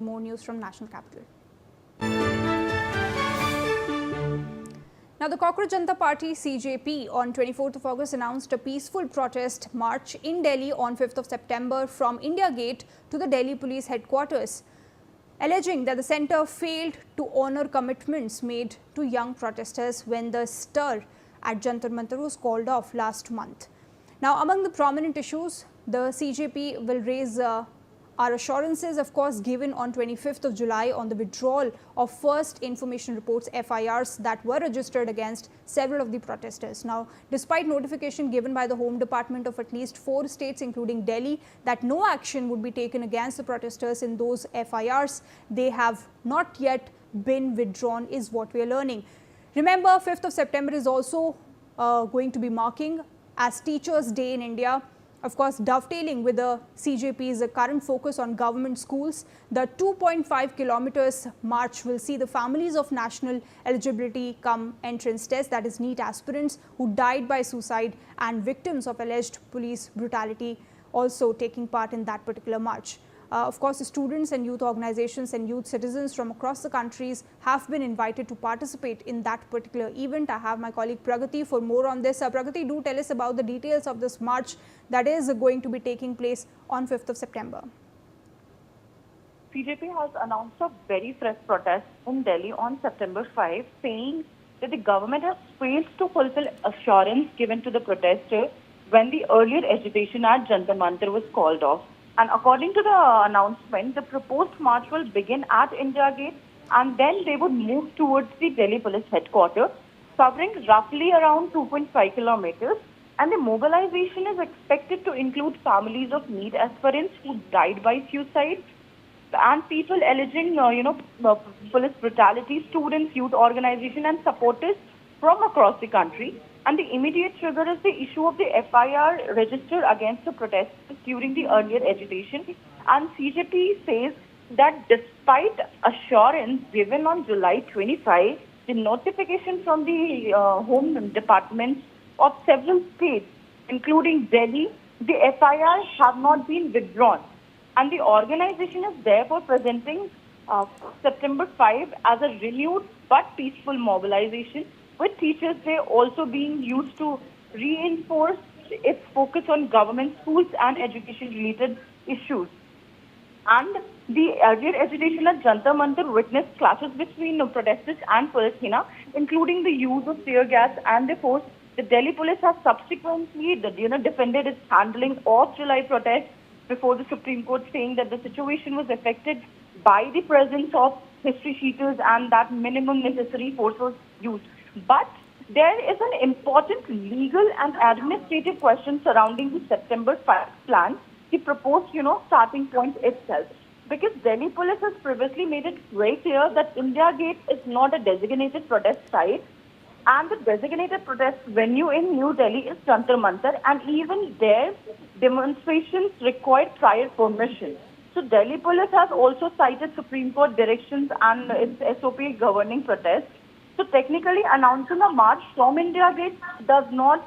More news from National Capital. Now, the Cockroach Janata Party CJP on 24th of August announced a peaceful protest march in Delhi on 5th of September from India Gate to the Delhi Police Headquarters, alleging that the centre failed to honour commitments made to young protesters when the stir at Jantar Mantar was called off last month. Now, among the prominent issues, the CJP will raise are assurances, of course, given on 25th of July on the withdrawal of first information reports FIRs that were registered against several of the protesters. Now, despite notification given by the Home Department of at least 4 states, including Delhi, that no action would be taken against the protesters in those FIRs, they have not yet been withdrawn, is what we are learning. Remember, 5th of September is also going to be marking as Teachers' Day in India. Of course, dovetailing with the CJP's current focus on government schools, the 2.5 kilometers march will see the families of national eligibility cum entrance test, that is NEET aspirants who died by suicide and victims of alleged police brutality also taking part in that particular march. Of course, students and youth organizations and youth citizens from across the countries have been invited to participate in that particular event. I have my colleague Pragati for more on this. Pragati, do tell us about the details of this march that is going to be taking place on 5th of September. CJP has announced a very fresh protest in Delhi on September 5, saying that the government has failed to fulfill assurance given to the protesters when the earlier agitation at Jantar Mantar was called off. And according to the announcement, the proposed march will begin at India Gate and then they would move towards the Delhi Police Headquarters, covering roughly around 2.5 kilometers. And the mobilization is expected to include families of NEET aspirants who died by suicide and people alleging, police brutality, students, youth organization and supporters from across the country. And the immediate trigger is the issue of the FIR registered against the protesters during the earlier agitation. And CJP says that despite assurance given on July 25, the notification from the Home Department of several states, including Delhi, the FIRs have not been withdrawn. And the organization is therefore presenting September 5 as a renewed but peaceful mobilization, with Teachers' Day also being used to reinforce its focus on government schools and education-related issues. And the earlier agitation at Jantar Mantar witnessed clashes between protesters and police, including the use of tear gas and the force. The Delhi police has subsequently defended its handling of July protests before the Supreme Court, saying that the situation was affected by the presence of history sheeters and that minimum necessary force was used. But there is an important legal and administrative question surrounding the September 5 plan, the proposed, starting point itself. Because Delhi police has previously made it very clear that India Gate is not a designated protest site, and the designated protest venue in New Delhi is Jantar Mantar, and even there, demonstrations required prior permission. So Delhi police has also cited Supreme Court directions and its SOP governing protests. So technically, announcing a march from India Gate does not,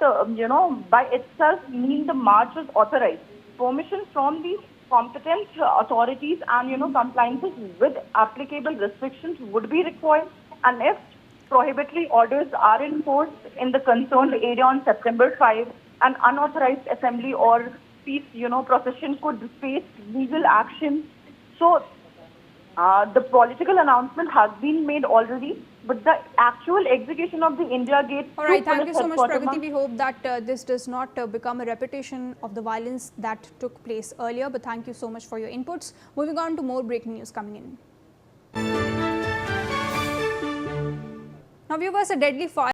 by itself mean the march is authorized. Permission from the competent authorities and, compliances with applicable restrictions would be required. And if prohibitory orders are enforced in the concerned area on September 5, an unauthorized assembly or peace, procession could face legal action. So the political announcement has been made already, but the actual execution of the India Gate... All right, thank you so much, Pragati. We hope that this does not become a repetition of the violence that took place earlier, but thank you so much for your inputs. Moving on to more breaking news coming in. Now, viewers, a deadly fire